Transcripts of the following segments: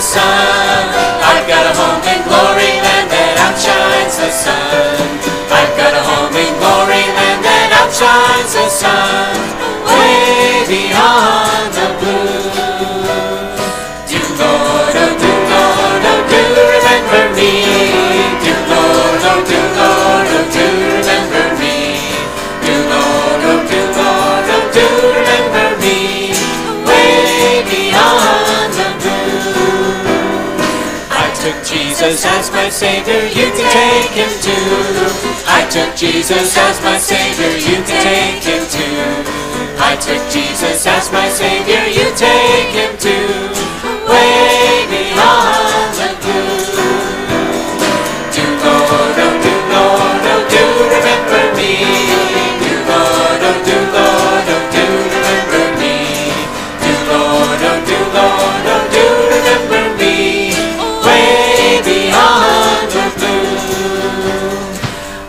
the sun. I've got a home in glory land that outshines the sun. I've got a home in glory land that outshines the sun. Way beyond the blue. Do Lord, oh do Lord, oh do remember me. Do Lord, oh do Lord, oh do remember me. Do Lord, oh do Lord, oh do remember me. Way beyond the blue. I took Jesus as my Savior, you can take him too. I took Jesus as my Savior, you can take him too. I took Jesus as my Savior, you take him too. Way beyond the blue. Do Lord, oh do Lord, oh do remember me. Do Lord, oh do Lord, oh do remember me. Do Lord, oh do Lord, oh do remember me. Way beyond the blue.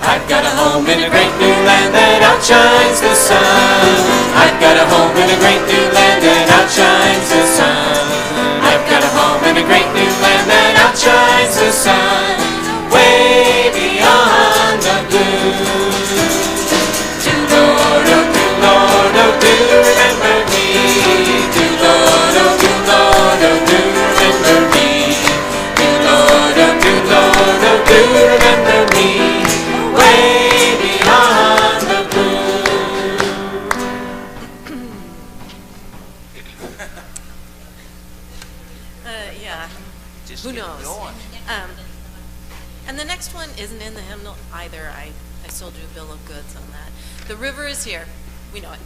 I've got a home in a great new land that outshines the sun. I've got a home in a great new land that outshines the sun. I've got a home in a great new land that outshines the sun. Way beyond the blue. Do Lord, oh do Lord, oh do remember me. Do Lord, oh do Lord, oh do remember me. Do Lord, oh do Lord, oh do remember me. Way beyond the blue. Yeah. Who knows? And the next one isn't in the hymnal either. I sold you a bill of goods on that. The river is here. We know it.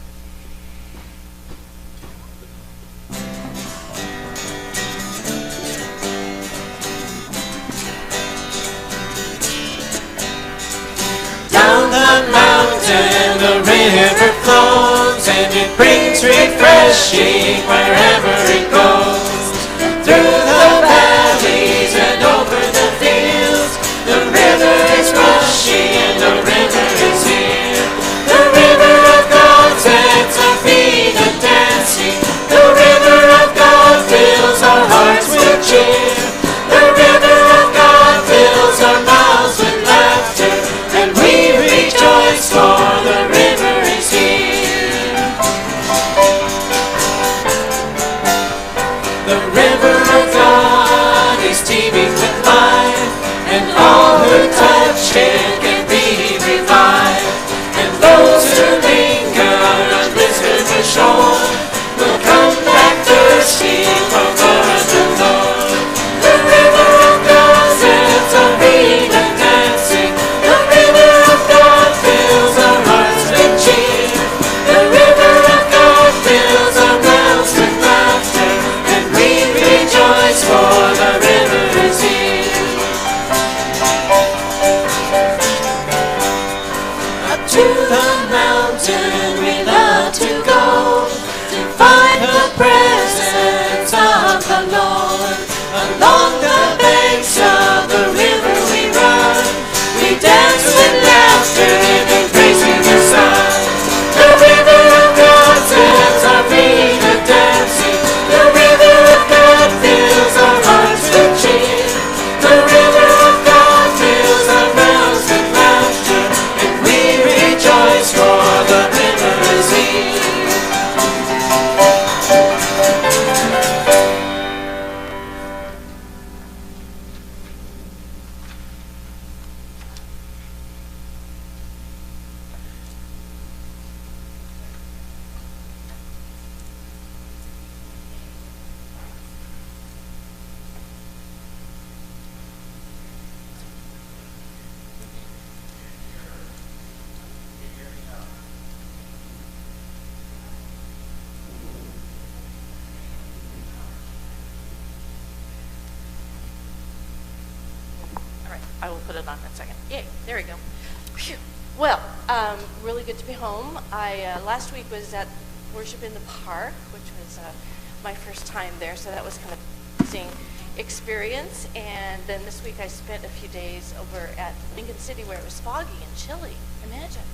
Down the mountain the river flows, and it brings refreshing wherever it goes. Through the valleys and over the fields, the river is rushing and the river is here. The river of God sets our feet a dancing. The river of God fills our hearts with cheer. The river of God fills our mouths with laughter, and we rejoice for the river is here. The river of God is teeming with life, and all who touch it can be revived. And those who linger on this river shore will come back thirsty for more of the Lord. The river of God sets our feet a dancing. The river of God fills our hearts with cheer. The river of God fills our mouths with laughter, and we rejoice for the river is here. Up to the mountain we love to go, to find the presence of the Lord. Along the banks of the river we run, we dance with laughter and praising the sun. The river of God sets our feet a dancing. The river of God fills our hearts with cheer. The river of God fills our mouths with laughter, and we rejoice for the river is here. All right, I will put it on in a second. Yay, there we go. Phew. Well, really good to be home. I last week was at Worship in the Park, which was my first time there, so that was kind of an interesting experience. And then this week I spent a few days over at Lincoln City where it was foggy and chilly. Imagine.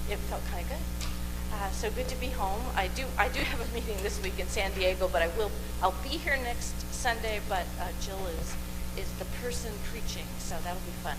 It felt kind of good. So good to be home. I do have a meeting this week in San Diego, but I'll be here next Sunday. But Jill is the person preaching, so that'll be fun.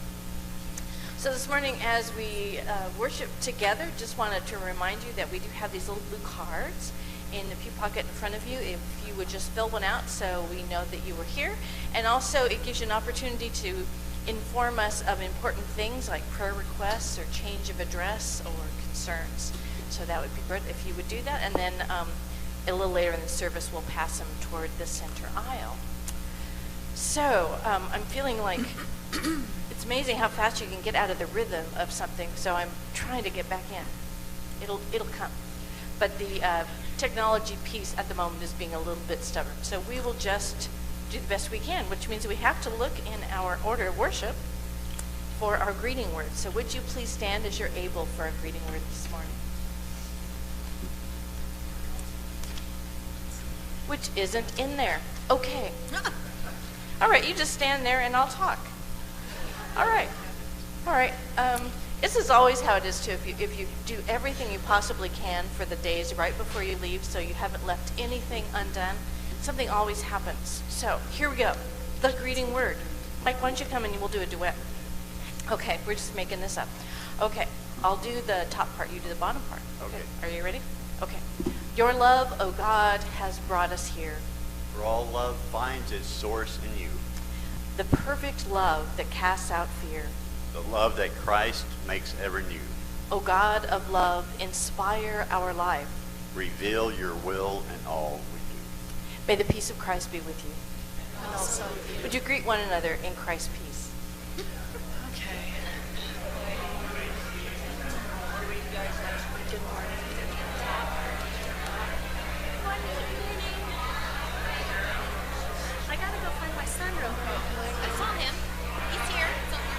So this morning, as we worship together, just wanted to remind you that we do have these little blue cards in the pew pocket in front of you. If you would just fill one out, so we know that you were here, and also it gives you an opportunity to inform us of important things like prayer requests or change of address or concerns. So that would be great if you would do that. And then a little later in the service, we'll pass them toward the center aisle. So I'm feeling like it's amazing how fast you can get out of the rhythm of something. So I'm trying to get back in. It'll come. But the technology piece at the moment is being a little bit stubborn. So we will just do the best we can, which means we have to look in our order of worship for our greeting word. So would you please stand as you're able for our greeting word this morning? Which isn't in there. Okay. All right, you just stand there and I'll talk. All right. This is always how it is too. If you do everything you possibly can for the days right before you leave, so you haven't left anything undone, something always happens. So here we go. The greeting word. Mike, why don't you come and we'll do a duet? Okay, we're just making this up. Okay, I'll do the top part. You do the bottom part. Okay. Are you ready? Okay. Your love, O God, has brought us here. For all love finds its source in you. The perfect love that casts out fear. The love that Christ makes ever new. O God of love, inspire our life. Reveal your will in all we do. May the peace of Christ be with you. And also, Would you greet one another in Christ's peace? okay. Good morning. I gotta go find my son real quick. I saw him. He's here somewhere.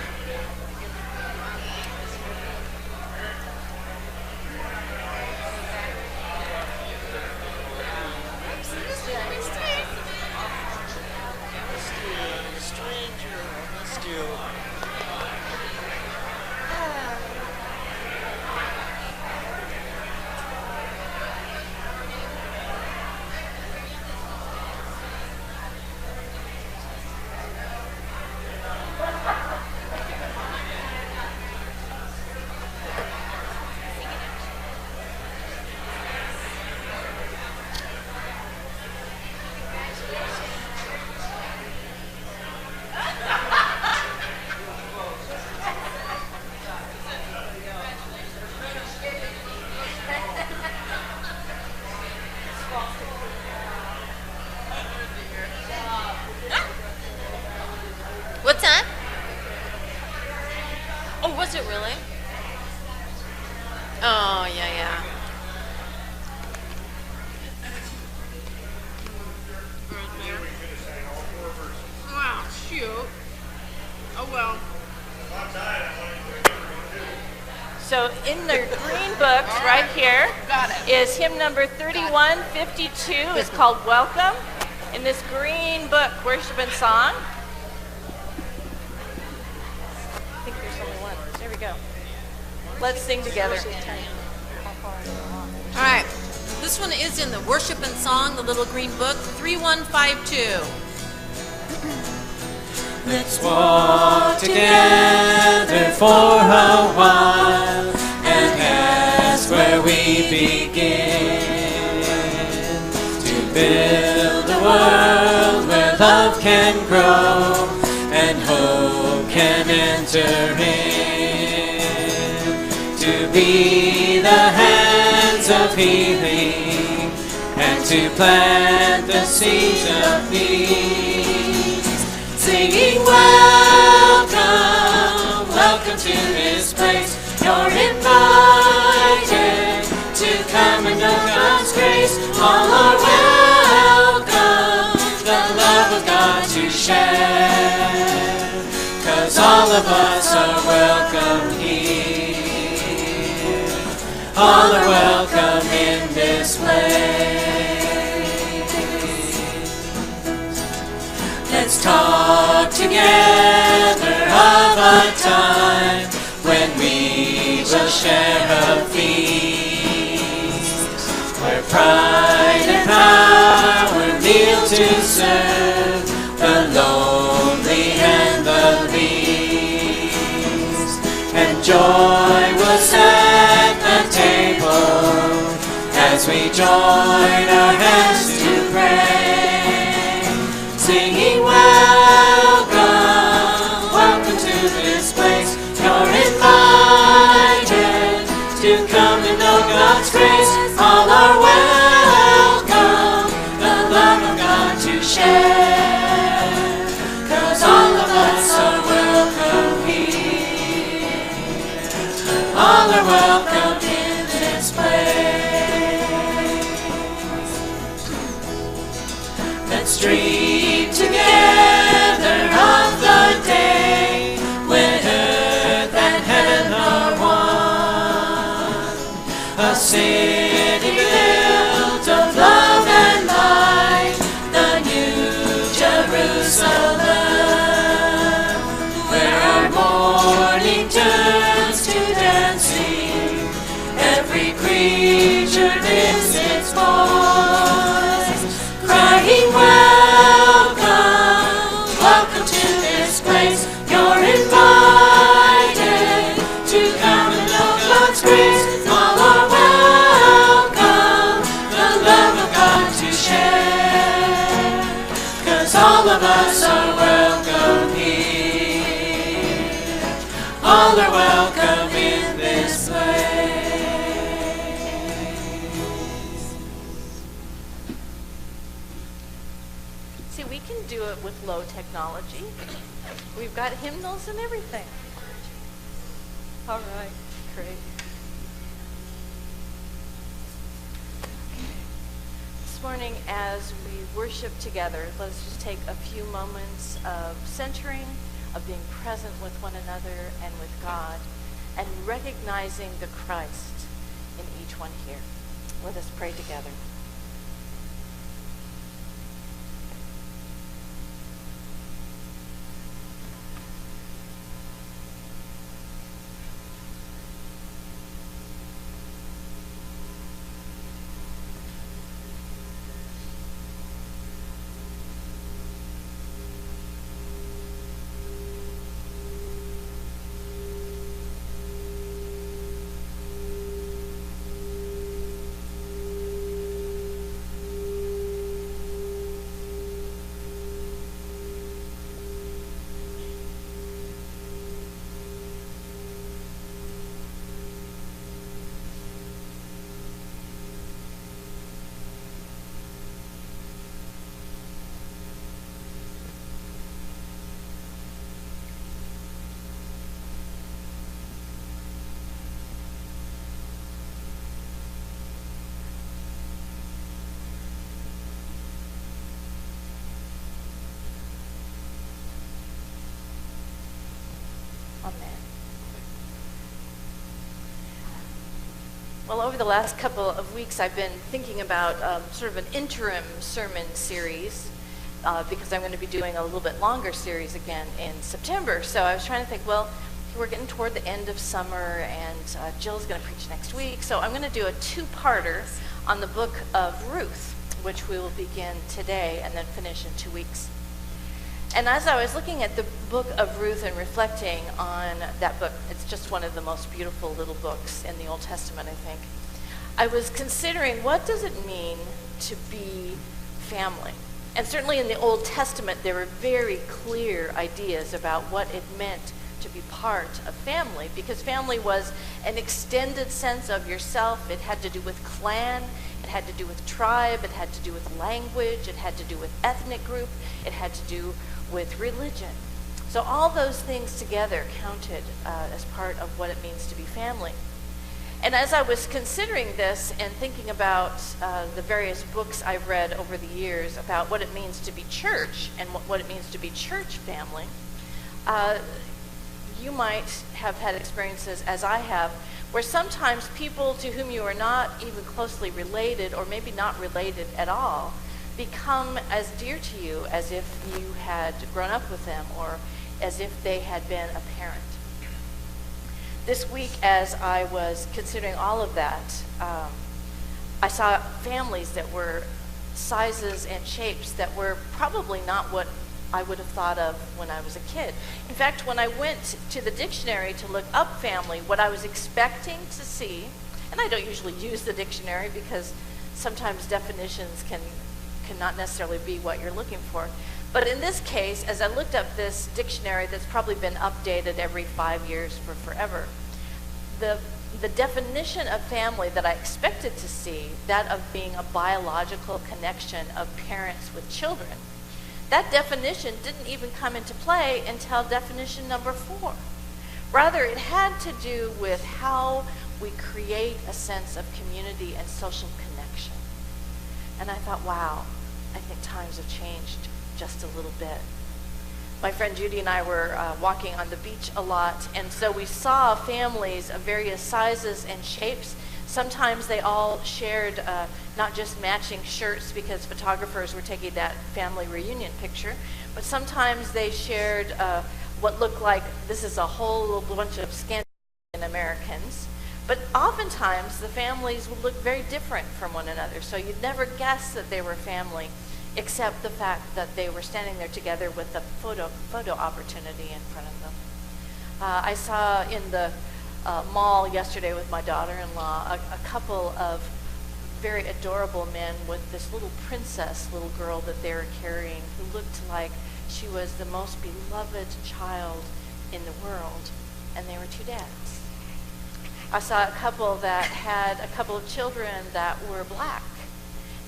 What's that? Oh, was it really? Oh, yeah. Wow, shoot. Oh well. So in the green books right here is hymn number 3152. It's called Welcome. In this green book, Worship and Song. I think there's only one. There we go. Let's sing together. All right. This one is in the Worship and Song, the little green book, 3152. Let's walk together for a while and ask where we begin to build a world where love can grow and hope can enter in, to be the hands of healing and to plant the seeds of peace, singing welcome, welcome to this place. You're invited to come and know God's grace. All are welcome, the love of God to share, 'cause all of us are welcome here. All are welcome in this place. Let's talk together of a time when we will share a feast pride and power kneel to serve the lonely and the least. And joy will set the table as we join our hands to pray, singing welcome, welcome to this place. You're invited to come and know God's grace. All are welcome, the love of God to share, 'cause all of us are welcome here. All are welcome in this place. Let's dream together of the day when earth and heaven are one. A city built of love and light, the New Jerusalem, where our morning turns to dancing, every creature lifts its voice, crying welcome, welcome to this place. You're invited to come and know God's grace. All are welcome, the love of God to share, 'cause all of us are welcome here. All are welcome in this place. See, we can do it with low technology. We've got hymnals and everything. All right, great. This morning, as we worship together, let's just take a few moments of centering, of being present with one another and with God, and recognizing the Christ in each one here. Let us pray together. Amen. Well, over the last couple of weeks, I've been thinking about sort of an interim sermon series because I'm going to be doing a little bit longer series again in September. So I was trying to think, well, we're getting toward the end of summer, and Jill's going to preach next week. So I'm going to do a two-parter on the book of Ruth, which we will begin today and then finish in 2 weeks. And as I was looking at the book of Ruth and reflecting on that book, it's just one of the most beautiful little books in the Old Testament, I think. I was considering, what does it mean to be family? And certainly in the Old Testament, there were very clear ideas about what it meant to be part of family, because family was an extended sense of yourself. It had to do with clan, it had to do with tribe, it had to do with language, it had to do with ethnic group, it had to do with religion. So all those things together counted as part of what it means to be family. And as I was considering this and thinking about the various books I've read over the years about what it means to be church and what it means to be church family, you might have had experiences, as I have, where sometimes people to whom you are not even closely related, or maybe not related at all, become as dear to you as if you had grown up with them, or as if they had been a parent. This week, as I was considering all of that, I saw families that were sizes and shapes that were probably not what I would have thought of when I was a kid. In fact, when I went to the dictionary to look up family, what I was expecting to see, and I don't usually use the dictionary because sometimes definitions can not necessarily be what you're looking for. But in this case, as I looked up this dictionary that's probably been updated every 5 years for forever, the definition of family that I expected to see, that of being a biological connection of parents with children, that definition didn't even come into play until definition number 4. Rather, it had to do with how we create a sense of community and social connection. And I thought, wow, I think times have changed just a little bit. My friend Judy and I were walking on the beach a lot, and so we saw families of various sizes and shapes. Sometimes they all shared not just matching shirts because photographers were taking that family reunion picture, but sometimes they shared what looked like this is a whole bunch of Scandinavian Americans. But oftentimes the families would look very different from one another, so you'd never guess that they were family, except the fact that they were standing there together with a photo opportunity in front of them. I saw in the mall yesterday with my daughter-in-law a couple of very adorable men with this little princess little girl that they were carrying who looked like she was the most beloved child in the world, and they were 2 dads. I saw a couple that had a couple of children that were black,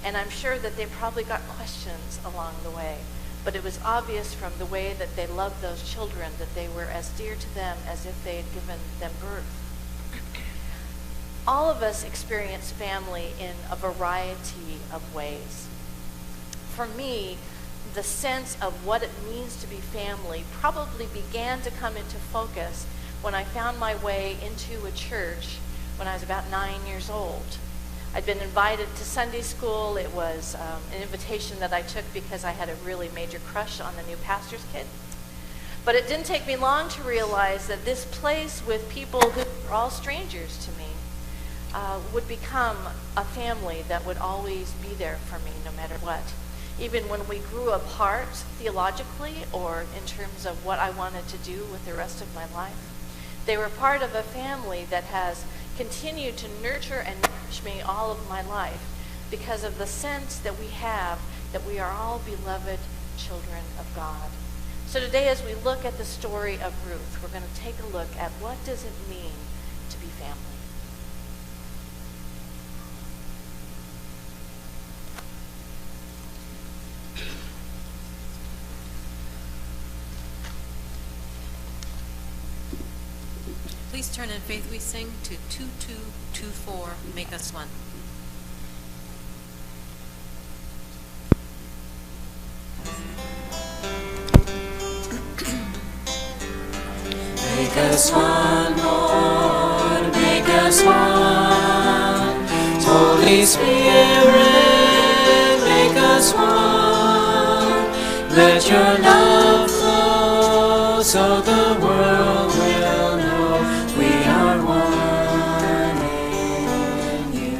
and I'm sure that they probably got questions along the way, but it was obvious from the way that they loved those children that they were as dear to them as if they had given them birth. All of us experience family in a variety of ways. For me, the sense of what it means to be family probably began to come into focus when I found my way into a church when I was about 9 years old. I'd been invited to Sunday school. It was an invitation that I took because I had a really major crush on the new pastor's kid. But it didn't take me long to realize that this place with people who were all strangers to me would become a family that would always be there for me no matter what. Even when we grew apart theologically or in terms of what I wanted to do with the rest of my life, they were part of a family that has continued to nurture and nourish me all of my life because of the sense that we have that we are all beloved children of God. So today, as we look at the story of Ruth, we're going to take a look at what does it mean to be family. Please turn in faith we sing to 2224, Make Us One. Make us one, Lord, make us one. Holy Spirit, make us one. Let your love flow so the world will know we are one in you.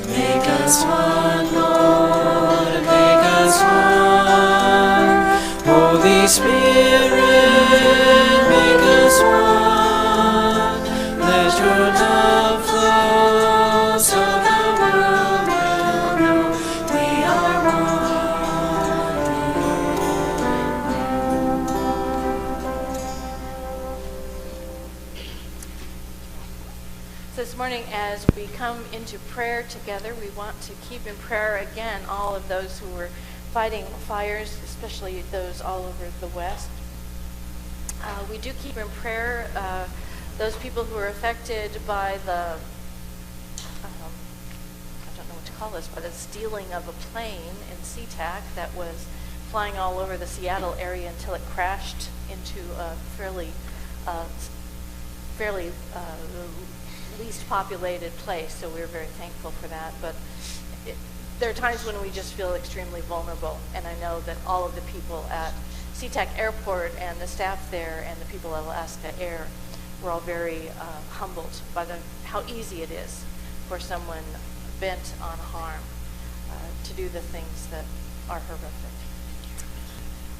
Make us one, Lord, make us one. Holy Spirit, make us one. Let your love flow so the world will know we are So this morning, as we come into prayer together, we want to keep in prayer again all of those who were fighting fires, especially those all over the West. We do keep in prayer those people who are affected by the, I don't know what to call this, but a stealing of a plane in SeaTac that was flying all over the Seattle area until it crashed into a fairly least populated place. So we're very thankful for that. But there are times when we just feel extremely vulnerable, and I know that all of the people at SeaTac Airport and the staff there and the people at Alaska Air were all very humbled by how easy it is for someone bent on harm to do the things that are horrific.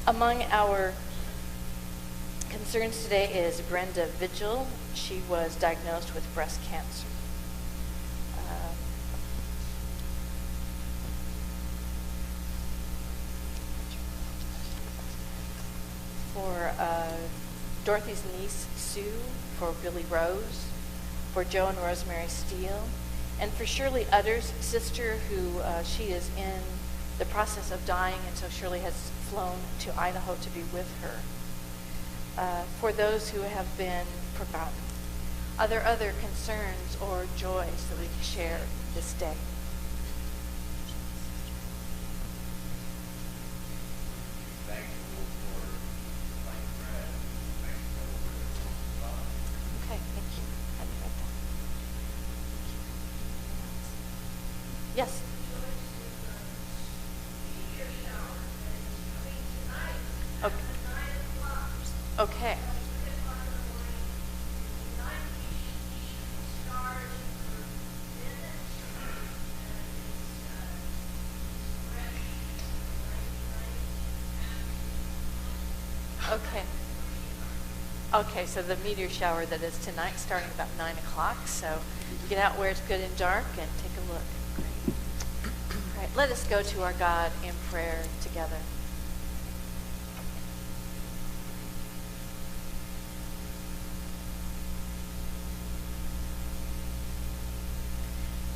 Among our concerns today is Brenda Vigil. She was diagnosed with breast cancer. For Dorothy's niece, Sue, for Billy Rose, for Joe and Rosemary Steele, and for Shirley Utter's sister, who she is in the process of dying, and so Shirley has flown to Idaho to be with her. For those who have been forgotten. Are there other concerns or joys that we can share this day? Okay, thank you. I didn't write that. Yes. Okay. Okay. Okay. Okay, so the meteor shower that is tonight, starting about 9 o'clock. So get out where it's good and dark and take a look. Great. All right, let us go to our God in prayer together.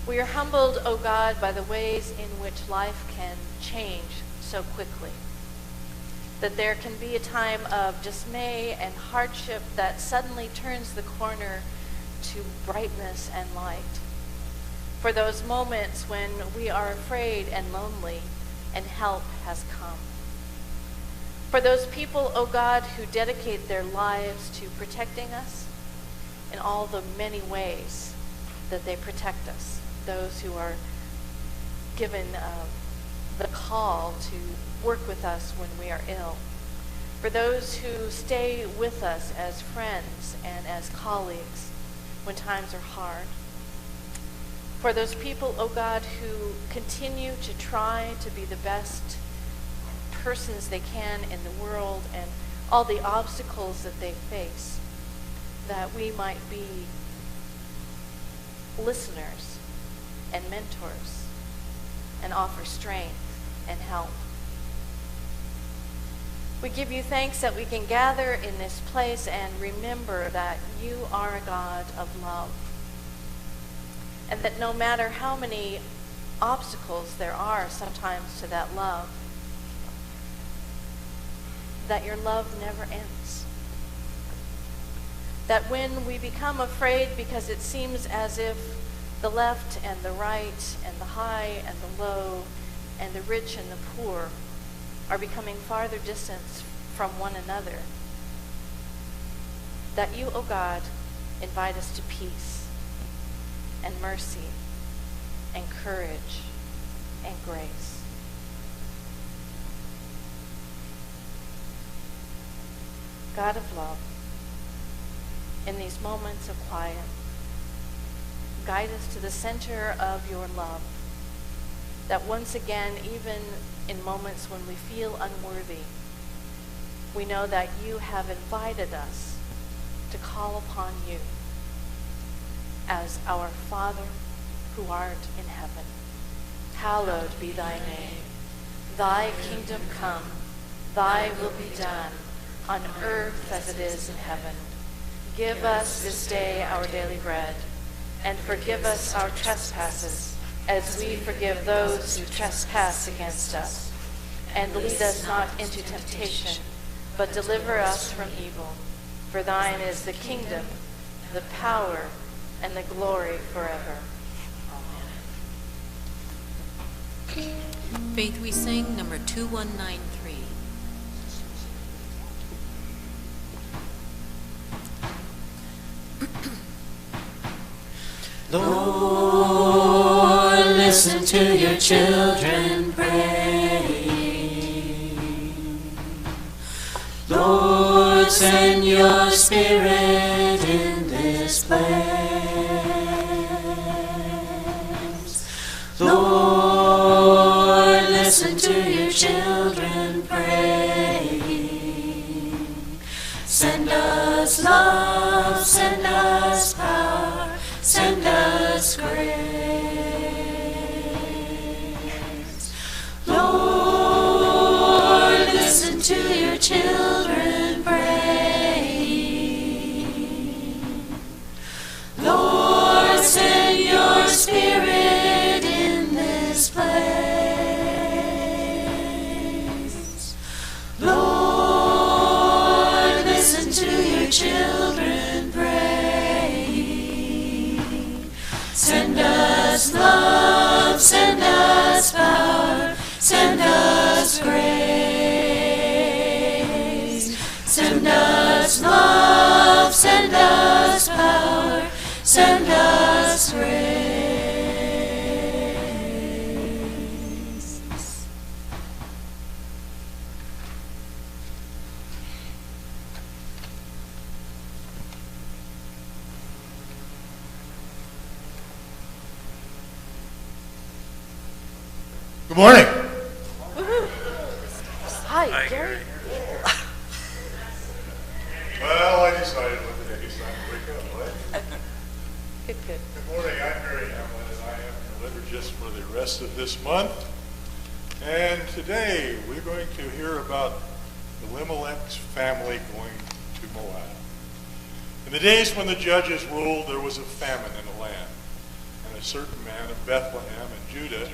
We are humbled, O God, by the ways in which life can change so quickly. That there can be a time of dismay and hardship that suddenly turns the corner to brightness and light. For those moments when we are afraid and lonely and help has come. For those people, O God, who dedicate their lives to protecting us in all the many ways that they protect us. Those who are given the call to work with us when we are ill. For those who stay with us as friends and as colleagues when times are hard. For those people, oh God, who continue to try to be the best persons they can in the world and all the obstacles that they face, that we might be listeners and mentors and offer strength and help. We give you thanks that we can gather in this place and remember that you are a God of love. And that no matter how many obstacles there are sometimes to that love, that your love never ends. That when we become afraid because it seems as if the left and the right and the high and the low and the rich and the poor are becoming farther distant from one another, that you, O God, invite us to peace and mercy and courage and grace. God of love, in these moments of quiet, guide us to the center of your love, that once again, even in moments when we feel unworthy, we know that you have invited us to call upon you as our Father who art in heaven. Hallowed be thy name. Thy kingdom come, thy will be done, on earth as it is in heaven. Give us this day our daily bread, and forgive us our trespasses, as we forgive those who trespass against us. And lead us not into temptation, but deliver us from evil. For thine is the kingdom, the power, and the glory forever. Amen. Faith We Sing, number 2193. Lord, listen to your children pray. Lord, send your Spirit in this place. children praying. Send us love, send us power, send us grace. Lord, listen to your children praying. Lord, send your Spirit in this place. Lord, listen to your children praying. Send us love, send us power, send us grace. Send us love, send us power, send us grace. Good morning. Hi, Gary. Well, I decided one day it's time to wake up, right? Good. Good morning. I'm Barry Hamlin, and I am your liturgist for the rest of this month. And today we're going to hear about Elimelech's family going to Moab. In the days when the judges ruled, there was a famine in the land, and a certain man of Bethlehem in Judah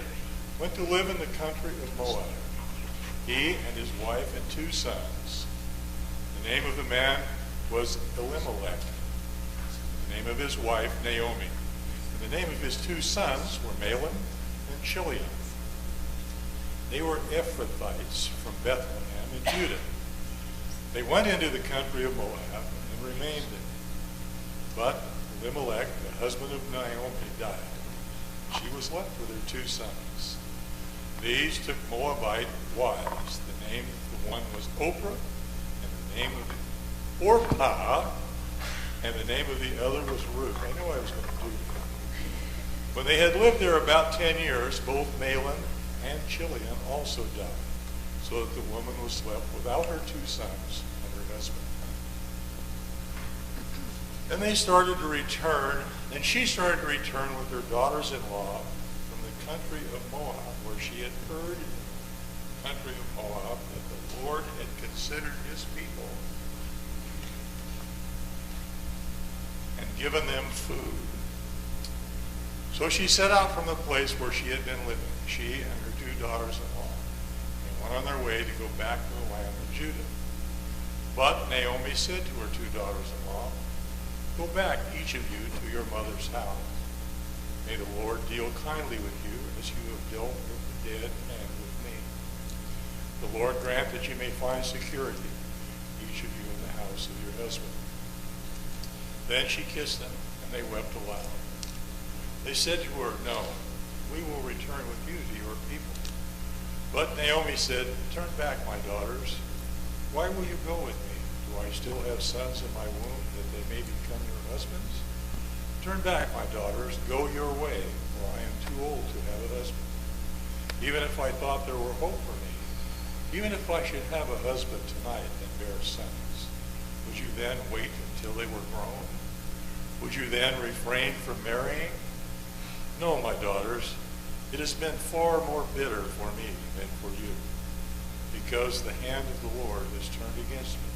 went to live in the country of Moab, he and his wife and 2 sons. The name of the man was Elimelech, the name of his wife Naomi, and the name of his 2 sons were Mahlon and Chilion. They were Ephrathites from Bethlehem in Judah. They went into the country of Moab and remained there. But Elimelech, the husband of Naomi, died. She was left with her 2 sons. These took Moabite wives. The name of the one was Oprah, and the name of the Orpah, and the name of the other was Ruth. I knew I was going to do that. When they had lived there about 10 years, both Mahlon and Chilion also died, so that the woman was left without her 2 sons and her husband. Then they started to return, and she started to return with her daughters-in-law from the country of Moab, where she had heard in the country of Moab that the Lord had considered his people and given them food. So she set out from the place where she had been living, she and her 2 daughters-in-law, and went on their way to go back to the land of Judah. But Naomi said to her 2 daughters-in-law, "Go back, each of you, to your mother's house. May the Lord deal kindly with you as you have dealt with the dead and with me. The Lord grant that you may find security, each of you in the house of your husband." Then she kissed them, and they wept aloud. They said to her, "No, we will return with you to your people." But Naomi said, "Turn back, my daughters. Why will you go with me? Do I still have sons in my womb, that they may become your husbands? Turn back, my daughters, go your way, for I am too old to have a husband. Even if I thought there were hope for me, even if I should have a husband tonight and bear sons, would you then wait until they were grown? Would you then refrain from marrying? No, my daughters, it has been far more bitter for me than for you, because the hand of the Lord is turned against me."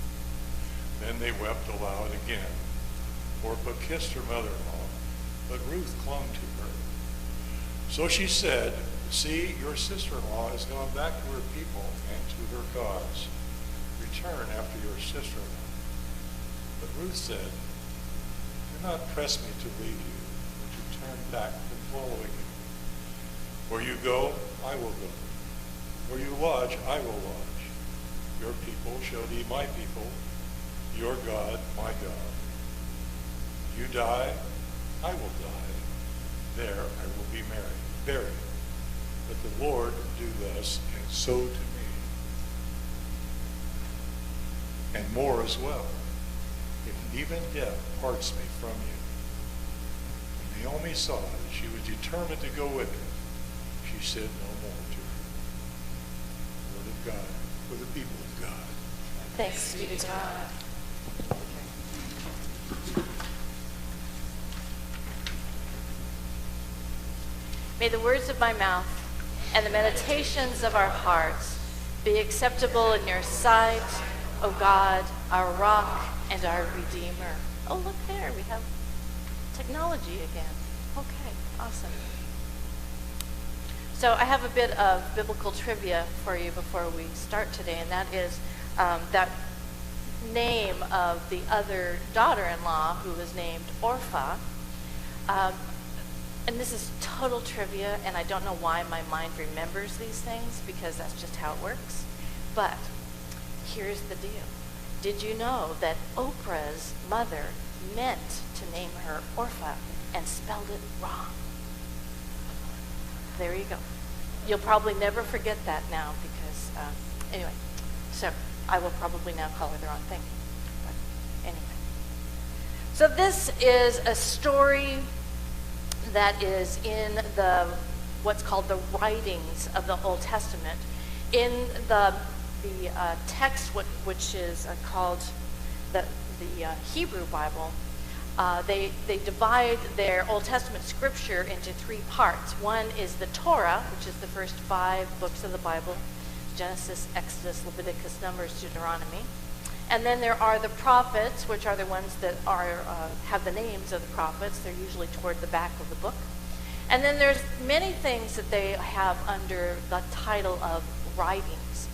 Then they wept aloud again. Orpah kissed her mother-in-law, but Ruth clung to her. So she said, "See, your sister-in-law has gone back to her people and to her gods. Return after your sister-in-law." But Ruth said, "Do not press me to leave you, or to turn back from following you. Where you go, I will go. Where you lodge, I will lodge. Your people shall be my people, your God, my God. You die, I will die. There I will be buried. But the Lord do thus and so to me, and more as well, if even death parts me from you." When Naomi saw that she was determined to go with her, she said no more to her. The God, for the people of God. Thanks be to God. May the words of my mouth and the meditations of our hearts be acceptable in your sight, O God, our rock and our Redeemer. Oh, look there, we have technology again. Okay, awesome. So I have a bit of biblical trivia for you before we start today, and that is that name of the other daughter-in-law who was named Orpha. And this is total trivia, and I don't know why my mind remembers these things, because that's just how it works. But here's the deal. Did you know that Oprah's mother meant to name her Orpha and spelled it wrong? There you go. You'll probably never forget that now, because, anyway, so I will probably now call her the wrong thing. But anyway. So this is a story that is in the what's called the writings of the Old Testament. In the text, which is called the Hebrew Bible, they divide their Old Testament scripture into three parts. One is the Torah, which is the first 5 books of the Bible: Genesis, Exodus, Leviticus, Numbers, Deuteronomy. And then there are the prophets, which are the ones that have the names of the prophets. They're usually toward the back of the book. And then there's many things that they have under the title of writings.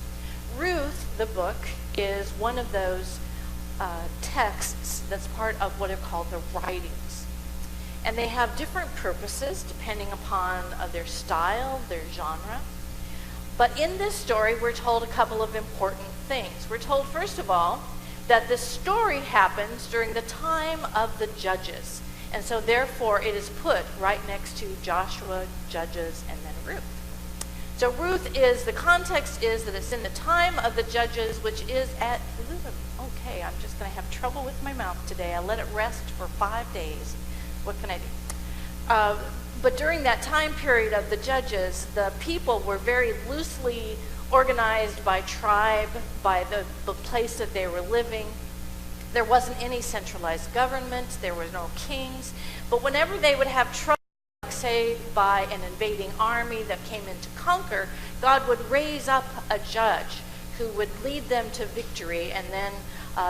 Ruth, the book, is one of those texts that's part of what are called the writings. And they have different purposes depending upon their style, their genre. But in this story, we're told a couple of important things. We're told, first of all, that the story happens during the time of the judges. And so therefore it is put right next to Joshua, Judges, and then Ruth. So Ruth the context is that it's in the time of the judges, which is okay, I'm just going to have trouble with my mouth today. I let it rest for 5 days. What can I do? But during that time period of the judges, the people were very loosely organized by tribe, by the place that they were living. There wasn't any centralized government. There were no kings. But whenever they would have trouble, say by an invading army that came in to conquer, God would raise up a judge who would lead them to victory, and then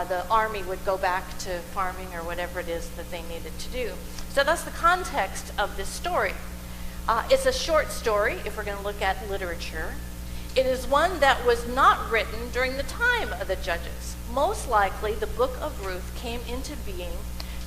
the army would go back to farming or whatever it is that they needed to do. So that's the context of this story. It's a short story, if we're going to look at literature. It is one that was not written during the time of the judges. Most likely, the book of Ruth came into being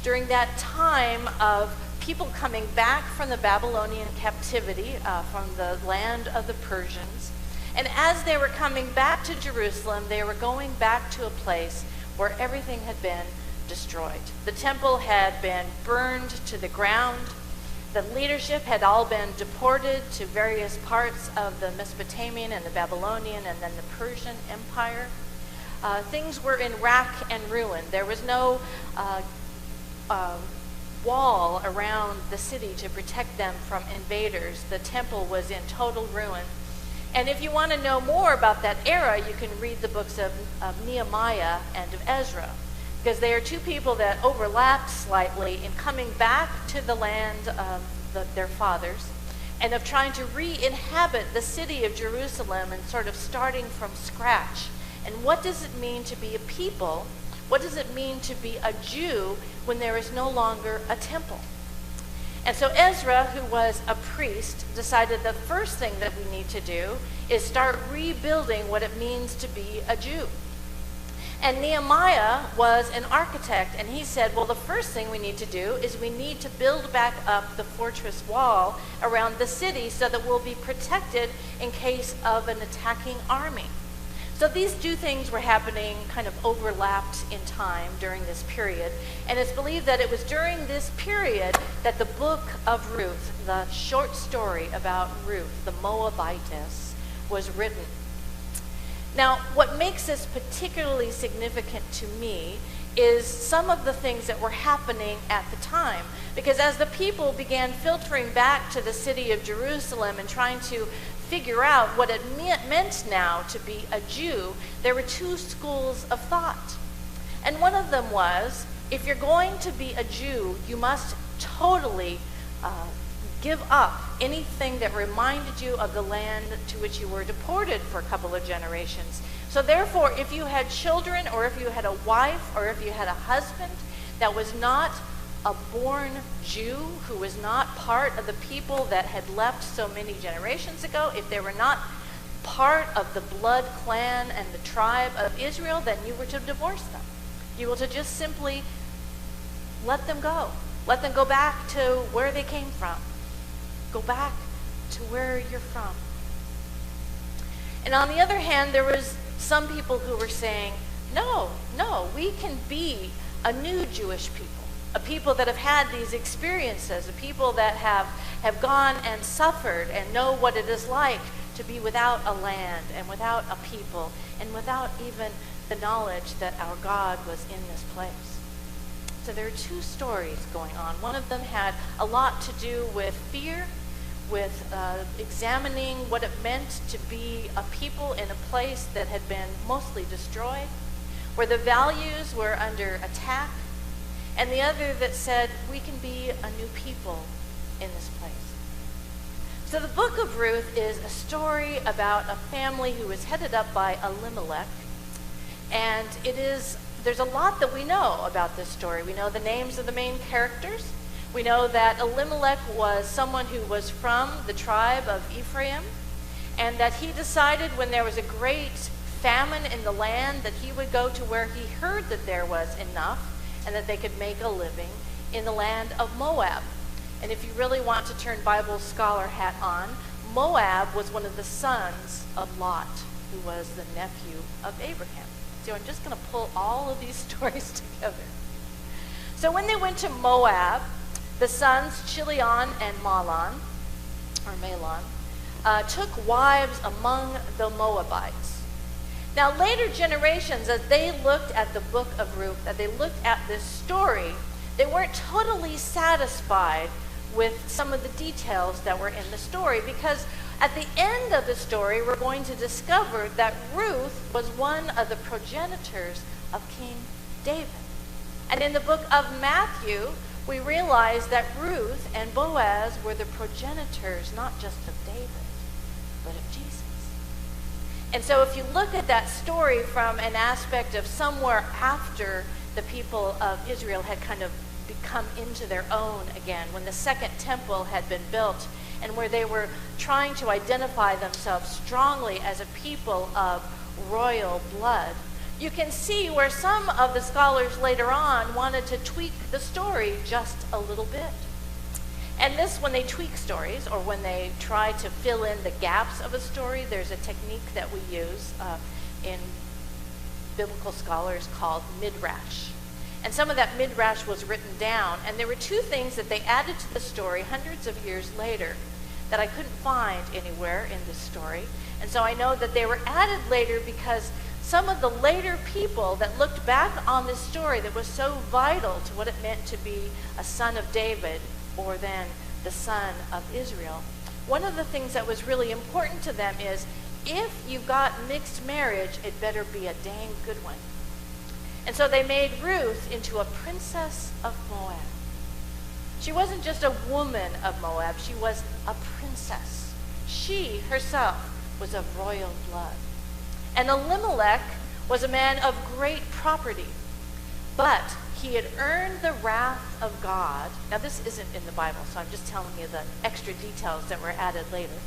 during that time of people coming back from the Babylonian captivity, from the land of the Persians. And as they were coming back to Jerusalem, they were going back to a place where everything had been destroyed. The temple had been burned to the ground. The leadership had all been deported to various parts of the Mesopotamian and the Babylonian and then the Persian Empire. Things were in rack and ruin. There was no wall around the city to protect them from invaders. The temple was in total ruin. And if you want to know more about that era, you can read the books of Nehemiah and of Ezra, because they are two people that overlap slightly in coming back to the land of their fathers and of trying to re-inhabit the city of Jerusalem and sort of starting from scratch. And what does it mean to be a people? What does it mean to be a Jew when there is no longer a temple? And so Ezra, who was a priest, decided the first thing that we need to do is start rebuilding what it means to be a Jew. And Nehemiah was an architect, and he said, well, the first thing we need to do is we need to build back up the fortress wall around the city so that we'll be protected in case of an attacking army. So these two things were happening kind of overlapped in time during this period. And it's believed that it was during this period that the book of Ruth, the short story about Ruth, the Moabitess, was written. Now, what makes this particularly significant to me is some of the things that were happening at the time. Because as the people began filtering back to the city of Jerusalem and trying to figure out what it meant now to be a Jew, there were two schools of thought. And one of them was, if you're going to be a Jew, you must totally give up anything that reminded you of the land to which you were deported for a couple of generations. So therefore, if you had children, or if you had a wife, or if you had a husband that was not a born Jew, who was not part of the people that had left so many generations ago, if they were not part of the blood clan and the tribe of Israel, then you were to divorce them. You were to just simply let them go. Let them go back to where they came from. Go back to where you're from. And on the other hand, there was some people who were saying, no, we can be a new Jewish people, a people that have had these experiences, a people that have gone and suffered and know what it is like to be without a land and without a people and without even the knowledge that our God was in this place. So there are two stories going on. One of them had a lot to do with fear, with examining what it meant to be a people in a place that had been mostly destroyed, where the values were under attack, and the other that said we can be a new people in this place. So the book of Ruth is a story about a family who is headed up by Elimelech, and there's a lot that we know about this story. We know the names of the main characters. We know that Elimelech was someone who was from the tribe of Ephraim, and that he decided when there was a great famine in the land that he would go to where he heard that there was enough and that they could make a living in the land of Moab. And if you really want to turn Bible scholar hat on, Moab was one of the sons of Lot, who was the nephew of Abraham. So I'm just going to pull all of these stories together. So when they went to Moab, the sons Chilion and Mahlon took wives among the Moabites. Now later generations, as they looked at the book of Ruth, as they looked at this story, they weren't totally satisfied with some of the details that were in the story, because at the end of the story, we're going to discover that Ruth was one of the progenitors of King David. And in the book of Matthew, we realize that Ruth and Boaz were the progenitors not just of David, but of Jesus. And so if you look at that story from an aspect of somewhere after the people of Israel had kind of become into their own again, when the second temple had been built, and where they were trying to identify themselves strongly as a people of royal blood, you can see where some of the scholars later on wanted to tweak the story just a little bit. And this, when they tweak stories, or when they try to fill in the gaps of a story, there's a technique that we use in biblical scholars called midrash. And some of that midrash was written down, and there were two things that they added to the story hundreds of years later that I couldn't find anywhere in this story. And so I know that they were added later because some of the later people that looked back on this story that was so vital to what it meant to be a son of David, or then the son of Israel, one of the things that was really important to them is, if you've got mixed marriage, it better be a dang good one. And so they made Ruth into a princess of Moab. She wasn't just a woman of Moab, she was a princess. She herself was of royal blood. And Elimelech was a man of great property, but he had earned the wrath of God. Now this isn't in the Bible, so I'm just telling you the extra details that were added later.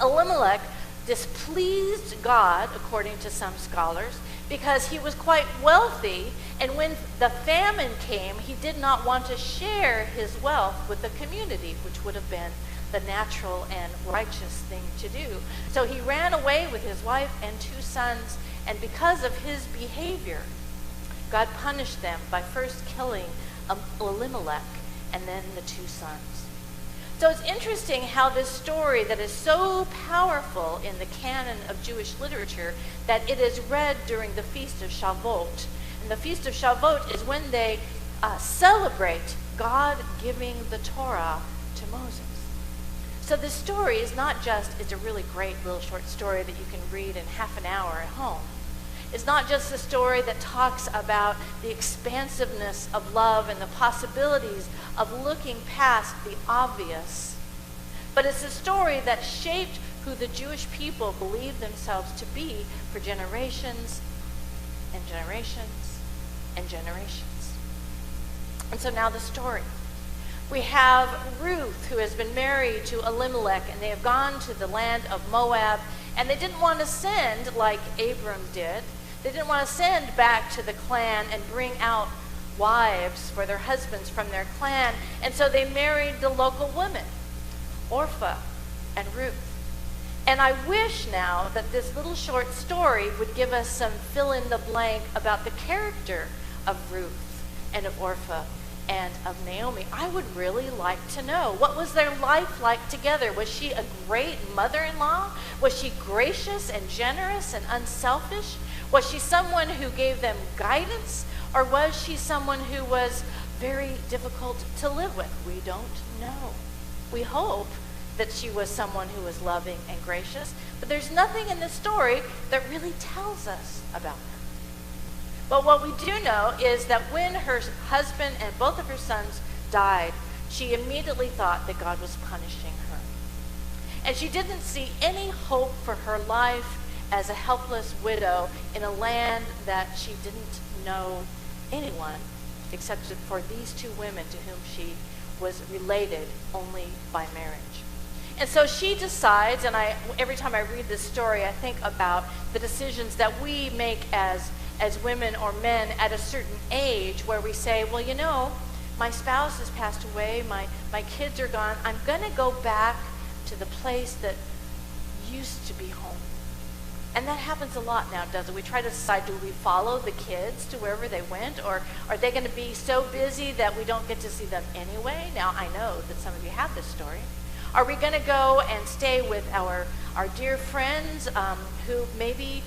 Elimelech displeased God, according to some scholars, because he was quite wealthy, and when the famine came, he did not want to share his wealth with the community, which would have been the natural and righteous thing to do. So he ran away with his wife and two sons, and because of his behavior, God punished them by first killing Elimelech and then the two sons. So it's interesting how this story that is so powerful in the canon of Jewish literature, that it is read during the Feast of Shavuot. And the Feast of Shavuot is when they celebrate God giving the Torah to Moses. So this story is not just, it's a really great little short story that you can read in half an hour at home. It's not just a story that talks about the expansiveness of love and the possibilities of looking past the obvious, but it's a story that shaped who the Jewish people believed themselves to be for generations and generations and generations. And so now the story. We have Ruth, who has been married to Elimelech, and they have gone to the land of Moab, and they didn't want to send like Abram did. They didn't want to send back to the clan and bring out wives for their husbands from their clan, and so they married the local women, Orpah and Ruth. And I wish now that this little short story would give us some fill in the blank about the character of Ruth and of Orpah and of Naomi. I would really like to know, what was their life like together? Was she a great mother-in-law? Was she gracious and generous and unselfish? Was she someone who gave them guidance? Or was she someone who was very difficult to live with? We don't know. We hope that she was someone who was loving and gracious, but there's nothing in this story that really tells us about her. But what we do know is that when her husband and both of her sons died, she immediately thought that God was punishing her. And she didn't see any hope for her life as a helpless widow in a land that she didn't know anyone except for these two women to whom she was related only by marriage. And so she decides, and every time I read this story, I think about the decisions that we make as women or men at a certain age, where we say, well, you know, my spouse has passed away, my kids are gone, I'm going to go back to the place that used to be home. And that happens a lot now, doesn't it? We try to decide, do we follow the kids to wherever they went, or are they going to be so busy that we don't get to see them anyway? Now, I know that some of you have this story. Are we going to go and stay with our dear friends who maybe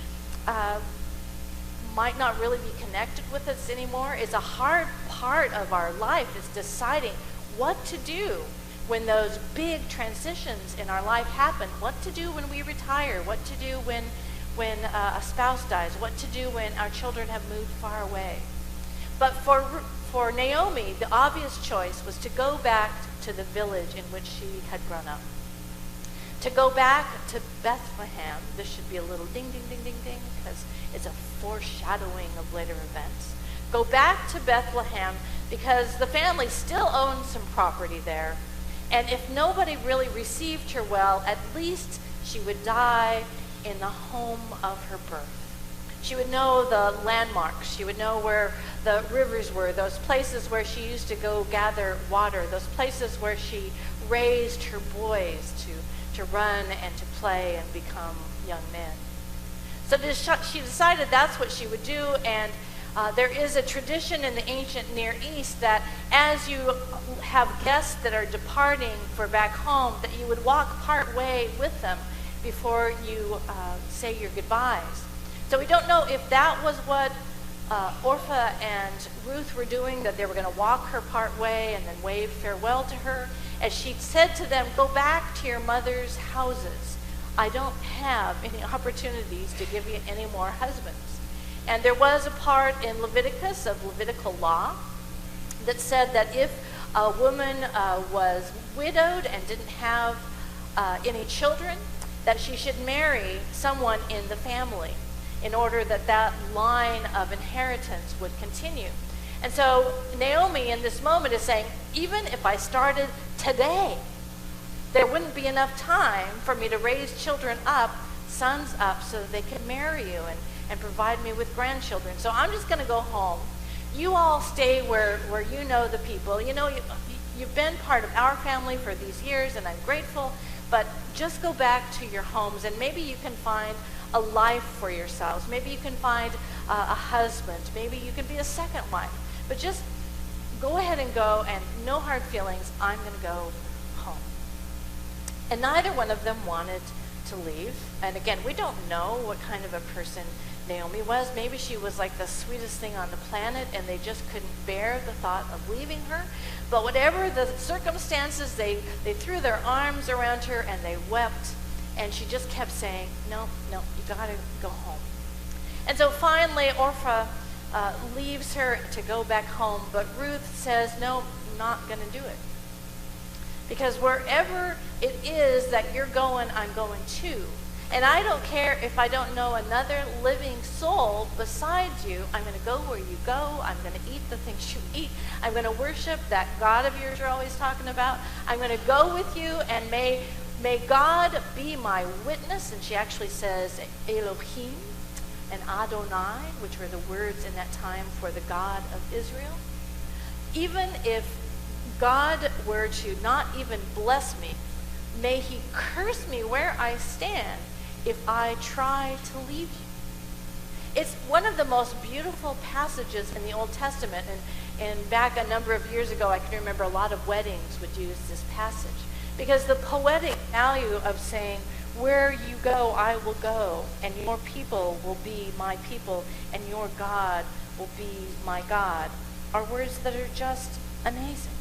might not really be connected with us anymore? It's a hard part of our life, is deciding what to do when those big transitions in our life happen. What to do when we retire, what to do when a spouse dies, what to do when our children have moved far away. But for Naomi, the obvious choice was to go back to the village in which she had grown up. To go back to Bethlehem. This should be a little ding, ding, ding, ding, ding, because it's a foreshadowing of later events. Go back to Bethlehem because the family still owned some property there. And if nobody really received her well, at least she would die in the home of her birth. She would know the landmarks. She would know where the rivers were, those places where she used to go gather water, those places where she raised her boys to run and to play and become young men. So she decided that's what she would do, and there is a tradition in the ancient Near East that as you have guests that are departing for back home, that you would walk part way with them before you say your goodbyes. So we don't know if that was what Orpah and Ruth were doing, that they were going to walk her part way and then wave farewell to her. As she said to them, go back to your mother's houses. I don't have any opportunities to give you any more husbands. And there was a part in Leviticus of Levitical law that said that if a woman was widowed and didn't have any children, that she should marry someone in the family in order that that line of inheritance would continue. And so Naomi in this moment is saying, even if I started today, there wouldn't be enough time for me to raise children up, sons up, so that they could marry you and provide me with grandchildren. So I'm just going to go home. You all stay where you know the people. You know, you've been part of our family for these years, and I'm grateful, but just go back to your homes, and maybe you can find a life for yourselves. Maybe you can find a husband. Maybe you can be a second wife. But just go ahead and go, and no hard feelings. I'm going to go home. And neither one of them wanted to leave. And again, we don't know what kind of a person Naomi was. Maybe she was like the sweetest thing on the planet and they just couldn't bear the thought of leaving her. But whatever the circumstances, they threw their arms around her and they wept. And she just kept saying, no, you got to go home. And so finally Orpah leaves her to go back home. But Ruth says, no, I'm not going to do it. Because wherever it is that you're going, I'm going too. And I don't care if I don't know another living soul besides you. I'm going to go where you go. I'm going to eat the things you eat. I'm going to worship that God of yours you're always talking about. I'm going to go with you, and may God be my witness. And she actually says Elohim and Adonai, which were the words in that time for the God of Israel. Even if God were to not even bless me, may he curse me where I stand if I try to leave you. It's one of the most beautiful passages in the Old Testament, and back a number of years ago, I can remember a lot of weddings would use this passage, because the poetic value of saying, where you go, I will go, and your people will be my people, and your God will be my God, are words that are just amazing.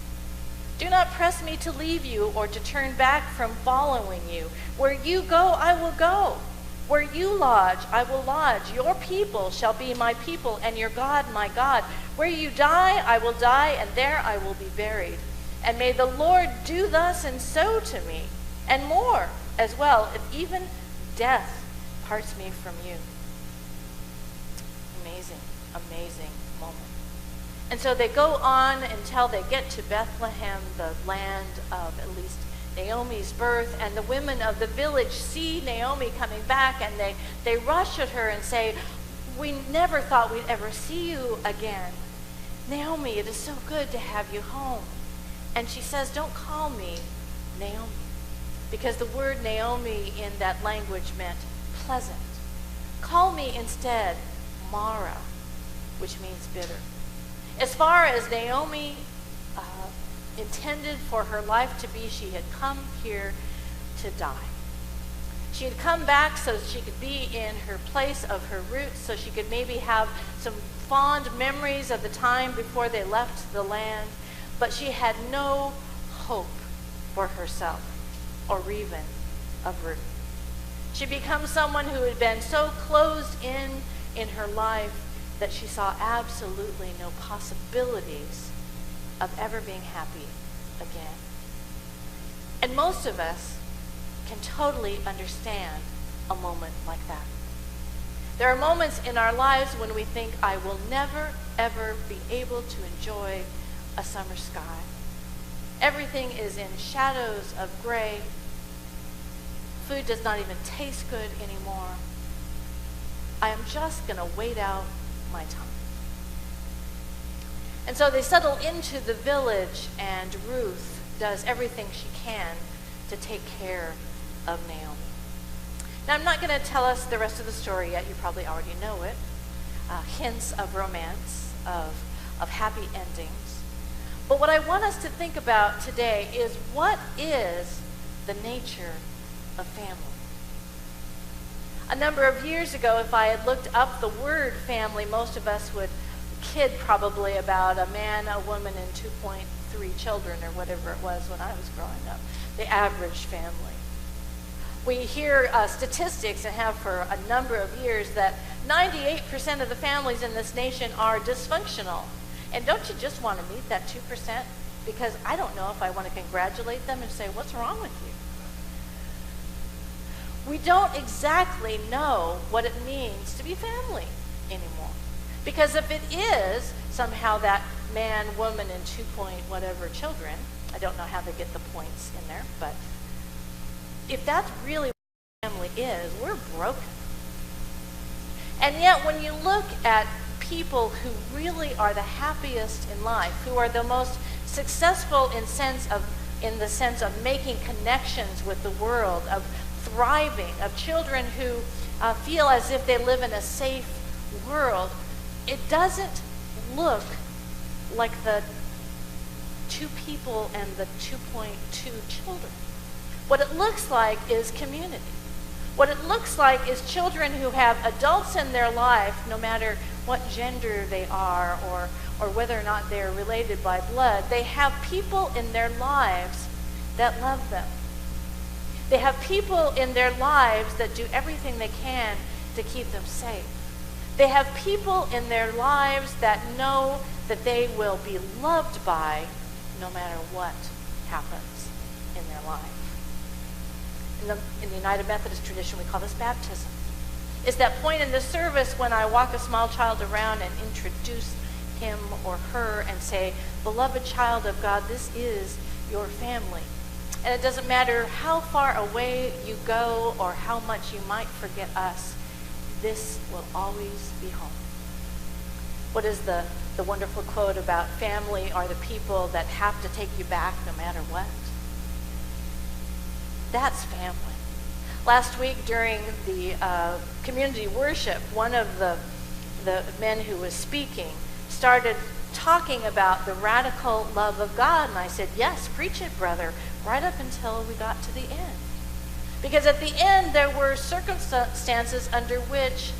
Do not press me to leave you or to turn back from following you. Where you go, I will go. Where you lodge, I will lodge. Your people shall be my people, and your God my God. Where you die, I will die, and there I will be buried. And may the Lord do thus and so to me, and more as well, if even death parts me from you. Amazing, amazing moment. And so they go on until they get to Bethlehem, the land of at least Naomi's birth, and the women of the village see Naomi coming back, and they rush at her and say, we never thought we'd ever see you again. Naomi, it is so good to have you home. And she says, don't call me Naomi, because the word Naomi in that language meant pleasant. Call me instead Mara, which means bitter. As far as Naomi intended for her life to be, she had come here to die. She had come back so she could be in her place of her roots, so she could maybe have some fond memories of the time before they left the land, but she had no hope for herself or even of Ruth. She became someone who had been so closed in her life that she saw absolutely no possibilities of ever being happy again. And most of us can totally understand a moment like that. There are moments in our lives when we think, I will never, ever be able to enjoy a summer sky. Everything is in shadows of gray. Food does not even taste good anymore. I am just going to wait out my time. And so they settle into the village, and Ruth does everything she can to take care of Naomi. Now, I'm not going to tell us the rest of the story yet. You probably already know it. Hints of romance, of happy endings. But what I want us to think about today is, what is the nature of family? A number of years ago, if I had looked up the word family, most of us would kid probably about a man, a woman, and 2.3 children, or whatever it was when I was growing up, the average family. We hear statistics, and have for a number of years, that 98% of the families in this nation are dysfunctional. And don't you just want to meet that 2%? Because I don't know if I want to congratulate them and say, what's wrong with you? We don't exactly know what it means to be family anymore. Because if it is somehow that man, woman, and 2 point whatever children, I don't know how they get the points in there, but if that's really what family is, we're broken. And yet when you look at people who really are the happiest in life, who are the most successful in the sense of making connections with the world, of thriving, of children who feel as if they live in a safe world, it doesn't look like the 2 people and the 2.2 children. What it looks like is community. What it looks like is children who have adults in their life, no matter what gender they are or whether or not they're related by blood, they have people in their lives that love them. They have people in their lives that do everything they can to keep them safe. They have people in their lives that know that they will be loved by no matter what happens in their life. In the United Methodist tradition, we call this baptism. It's that point in the service when I walk a small child around and introduce him or her and say, beloved child of God, this is your family. And it doesn't matter how far away you go or how much you might forget us, this will always be home. What is the wonderful quote about family are the people that have to take you back no matter what? That's family. Last week during the community worship, one of the men who was speaking started talking about the radical love of God. And I said, yes, preach it, brother, right up until we got to the end. Because at the end, there were circumstances under which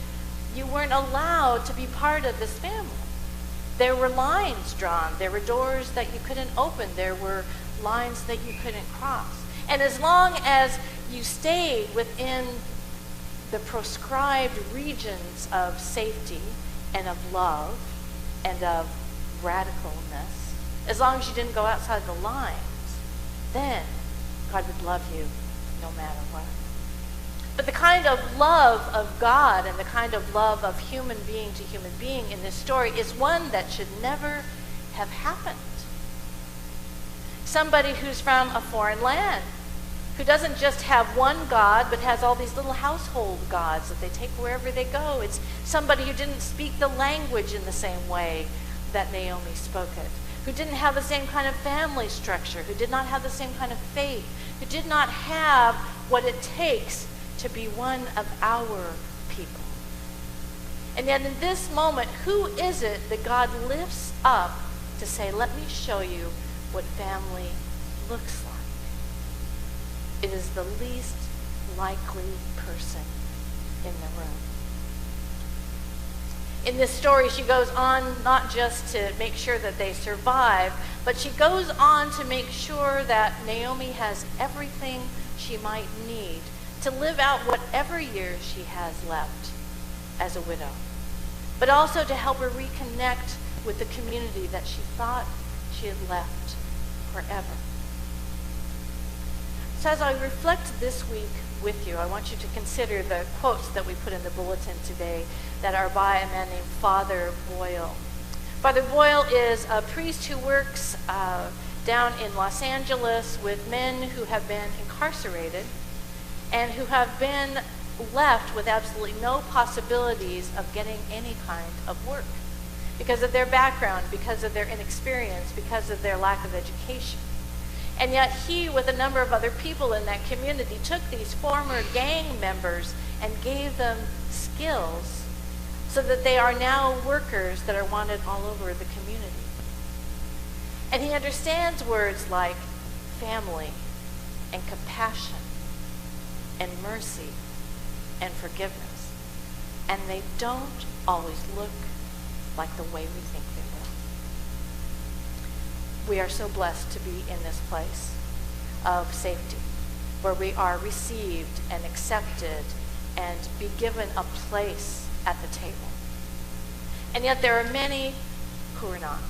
you weren't allowed to be part of this family. There were lines drawn. There were doors that you couldn't open. There were lines that you couldn't cross. And as long as you stayed within the prescribed regions of safety and of love and of radicalness, as long as you didn't go outside the lines, then God would love you no matter what. But the kind of love of God and the kind of love of human being to human being in this story is one that should never have happened. Somebody who's from a foreign land, who doesn't just have one God, but has all these little household gods that they take wherever they go. It's somebody who didn't speak the language in the same way that Naomi spoke it, who didn't have the same kind of family structure, who did not have the same kind of faith, who did not have what it takes to be one of our people. And yet in this moment, who is it that God lifts up to say, let me show you what family looks like? It is the least likely person in the room. In this story, she goes on not just to make sure that they survive, but she goes on to make sure that Naomi has everything she might need to live out whatever years she has left as a widow, but also to help her reconnect with the community that she thought she had left forever. So as I reflect this week with you, I want you to consider the quotes that we put in the bulletin today that are by a man named Father Boyle. Father Boyle is a priest who works down in Los Angeles with men who have been incarcerated and who have been left with absolutely no possibilities of getting any kind of work because of their background, because of their inexperience, because of their lack of education. And yet he, with a number of other people in that community, took these former gang members and gave them skills so that they are now workers that are wanted all over the community. And he understands words like family and compassion and mercy and forgiveness. And they don't always look like the way we think they will. We are so blessed to be in this place of safety, where we are received and accepted and be given a place at the table. And yet there are many who are not.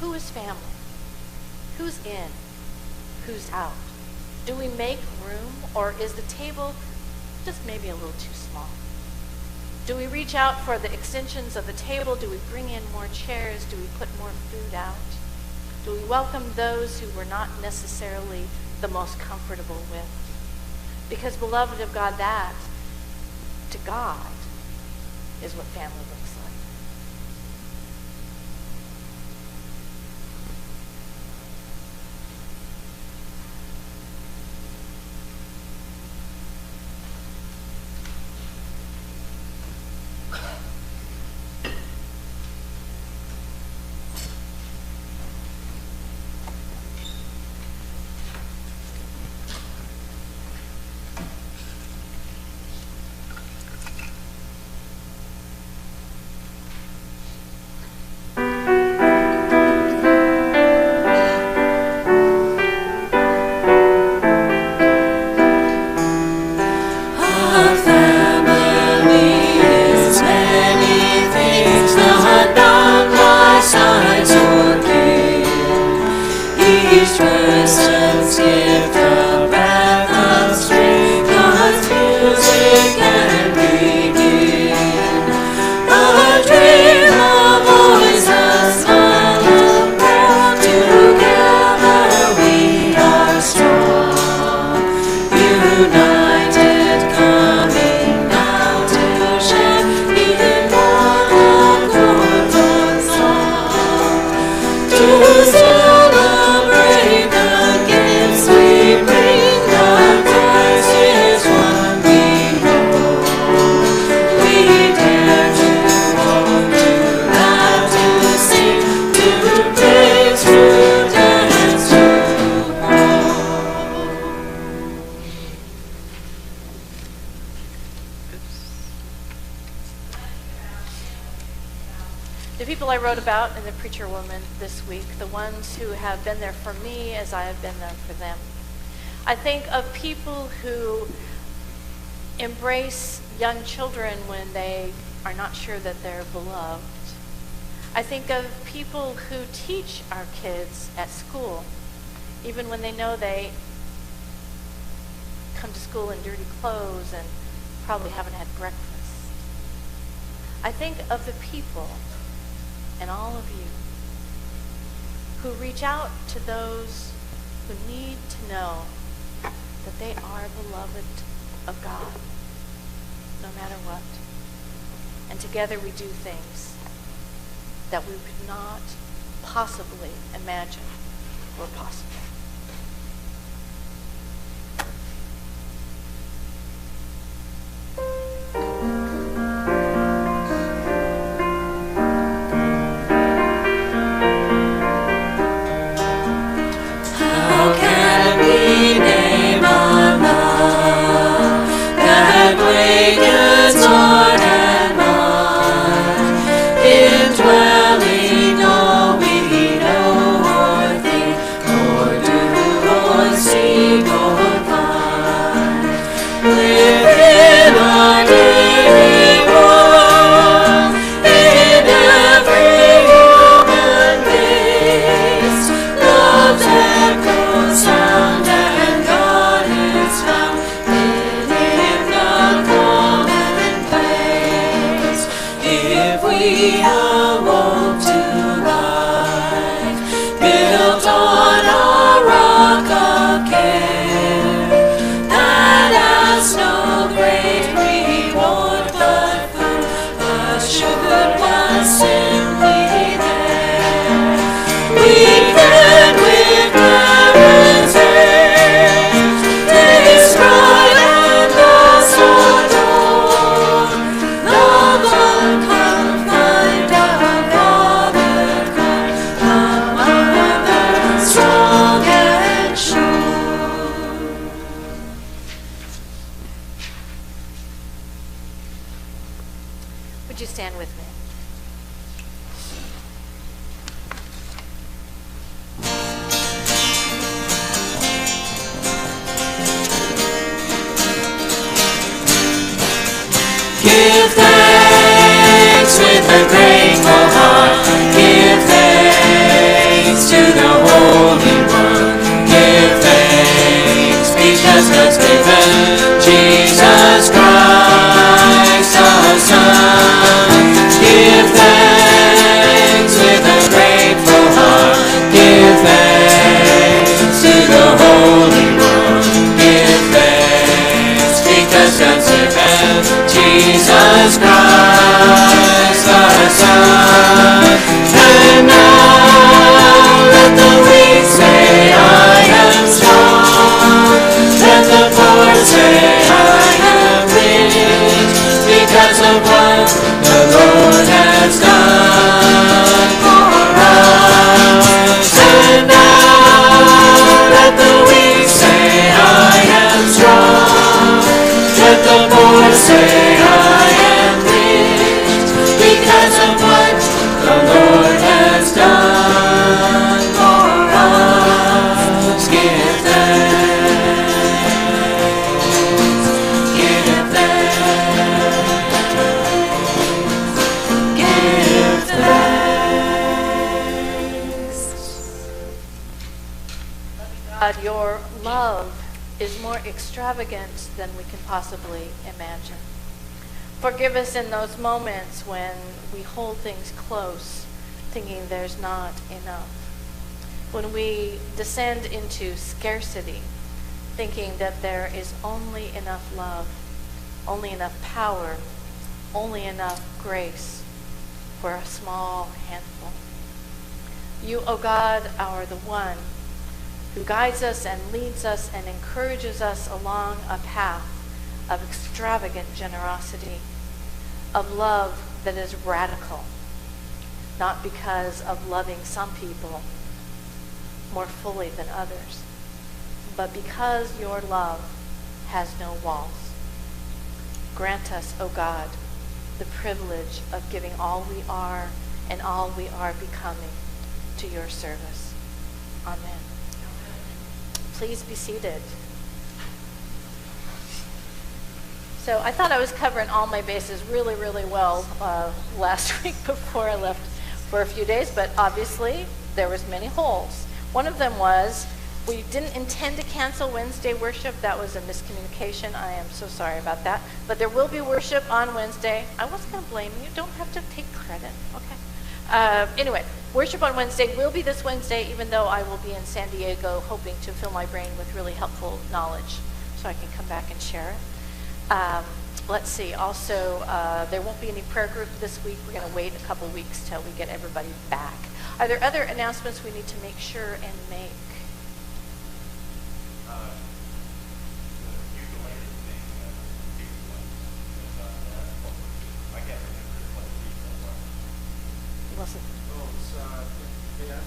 Who is family? Who's in? Who's out? Do we make room, or is the table just maybe a little too small? Do we reach out for the extensions of the table? Do we bring in more chairs? Do we put more food out? Do we welcome those who we're not necessarily the most comfortable with? Because, beloved of God, that, to God, is what family looks like. The people I wrote about in the Preacher Woman this week, the ones who have been there for me as I have been there for them. I think of people who embrace young children when they are not sure that they're beloved. I think of people who teach our kids at school, even when they know they come to school in dirty clothes and probably haven't had breakfast. I think of the people, and all of you, who reach out to those who need to know that they are beloved of God, no matter what. And together we do things that we could not possibly imagine were possible. How can we name our love that wakens heart and mind, indwelling all we know or think, or do, or seek, or find, within our daily world, in every human face, love's echo sound and God is found within the commonplace. If we awoke to life, built on a rock of care, that has no great reward but food, assured was simply there, we can with heaven's hands describe and thus adore love unconfined, a father kind, a mother strong and sure. Would you stand with me? Give thanks with a grateful heart. Give thanks to the Holy One. Give thanks because God's given Jesus Christ our Son. Give thanks with a grateful heart. Give thanks to the Holy One. Give thanks because God's given Jesus Christ our Son. And now let the weak say I am strong. Let the poor say I am rich because of what the Lord has done for us. And now let the weak say I am strong. Let the poor say I am rich because of what the Lord has done for us. Give thanks. Give thanks. Give thanks. God, your love is more extravagant than we can possibly imagine. Forgive us in those moments when we hold things close, thinking there's not enough. When we descend into scarcity, thinking that there is only enough love, only enough power, only enough grace for a small handful. You, O God, are the one who guides us and leads us and encourages us along a path of extravagant generosity, of love that is radical, not because of loving some people more fully than others, but because your love has no walls. Grant us, O God, the privilege of giving all we are and all we are becoming to your service. Amen. Please be seated. So I thought I was covering all my bases really, really well last week before I left for a few days, but obviously there was many holes. One of them was we didn't intend to cancel Wednesday worship. That was a miscommunication. I am so sorry about that. But there will be worship on Wednesday. I wasn't going to blame you. Don't have to take credit. Okay. Anyway, worship on Wednesday will be this Wednesday, even though I will be in San Diego hoping to fill my brain with really helpful knowledge so I can come back and share it. Let's see. Also, there won't be any prayer group this week. We're going to wait a couple weeks till we get everybody back. Are there other announcements we need to make sure and make? He wasn't. Oh, it's, yeah.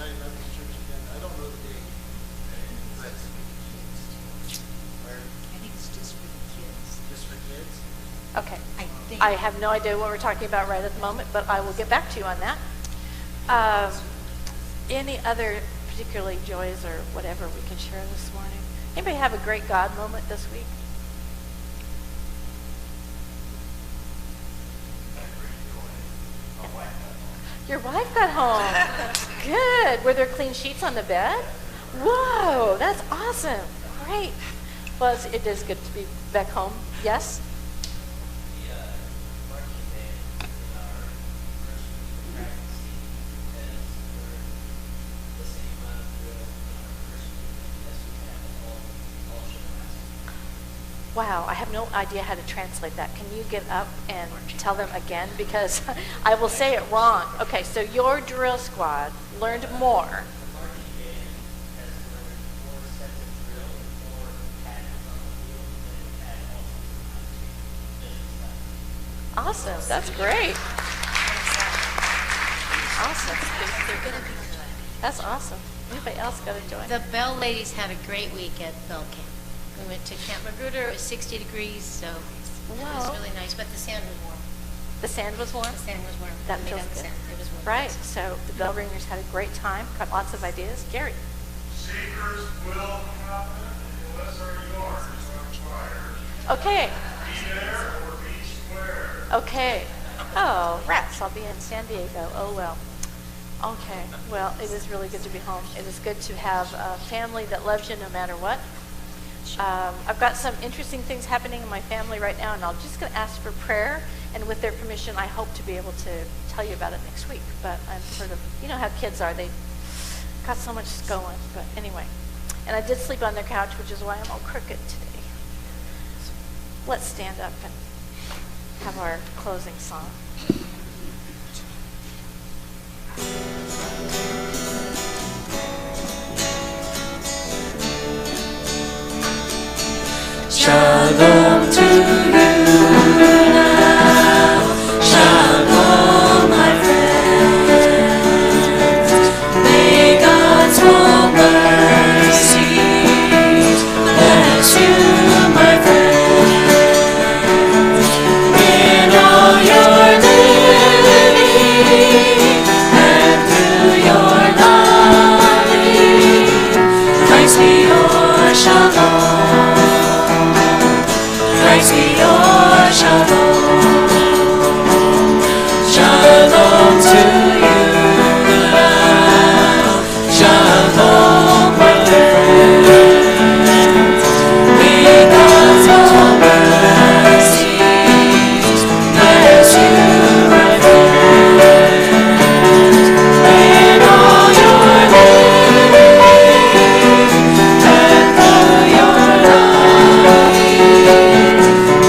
I don't know the date. But I think it's just for the kids. just for kids? Okay. I think. I have no idea what we're talking about right at the moment, but I will get back to you on that. Any other particularly joys or whatever we can share this morning? Anybody have a great God moment this week? Your wife got home. Good. Were there clean sheets on the bed? Whoa, that's awesome. Great. Well, it is good to be back home. Yes? Wow, I have no idea how to translate that. Can you get up and tell them again? Because I will say it wrong. Okay, so your drill squad learned more. Awesome, that's great. Awesome. They're going to be good. That's awesome. Anybody else got to join? The Bell ladies had a great week at Bell Camp. We went to Camp Magruder. It was 60 degrees, so it was really nice. But the sand was warm. The sand was warm? The sand was warm. That We made feels out the good. sand. It was warm. Right, so the bell ringers had a great time, got lots of ideas. Gary? Seekers will happen unless are yours, required. Okay, Be there or be square. okay. Oh, rats, I'll be in San Diego. Oh, well. Okay, well, it is really good to be home. It is good to have a family that loves you no matter what. I've got some interesting things happening in my family right now, and I'm just going to ask for prayer. And with their permission, I hope to be able to tell you about it next week. But I'm sort of, you know how kids are. They got so much going. But anyway. And I did sleep on their couch, which is why I'm all crooked today. Let's stand up and have our closing song. Shalom to you now. Shalom, my friends. May God's warm mercies bless you, my friends. In all your living and through your loving, Christ be your shalom. Christ be your shalom. Shalom to you now. Shalom, my friends. May God's warm mercies bless you, my friends. In all your living and through your loving,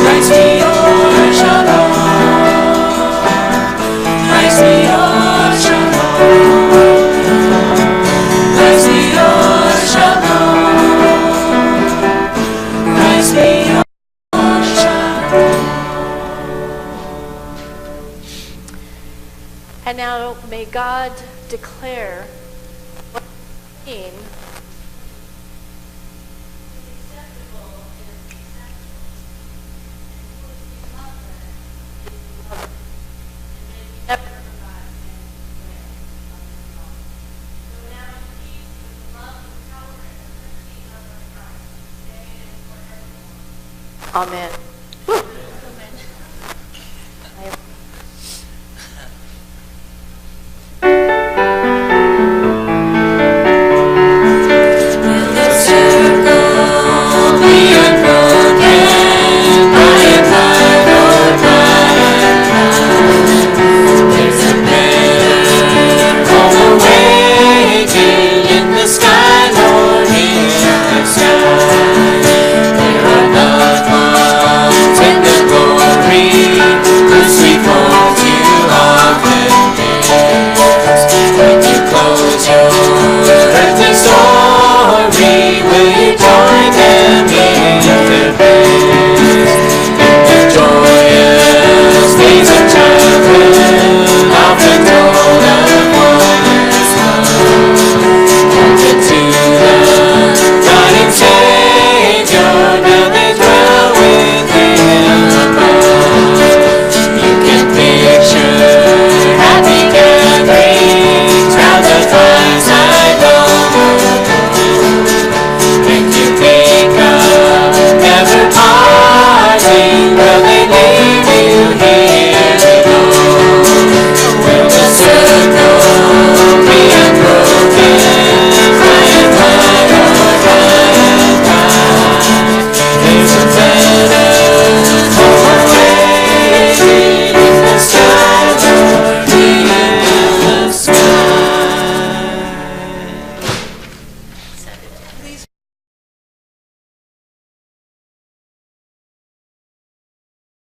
Christ be your shalom. Christ be your shalom. Christ be your shalom. Christ be your shalom. And now may God declare what we mean. Never Amen.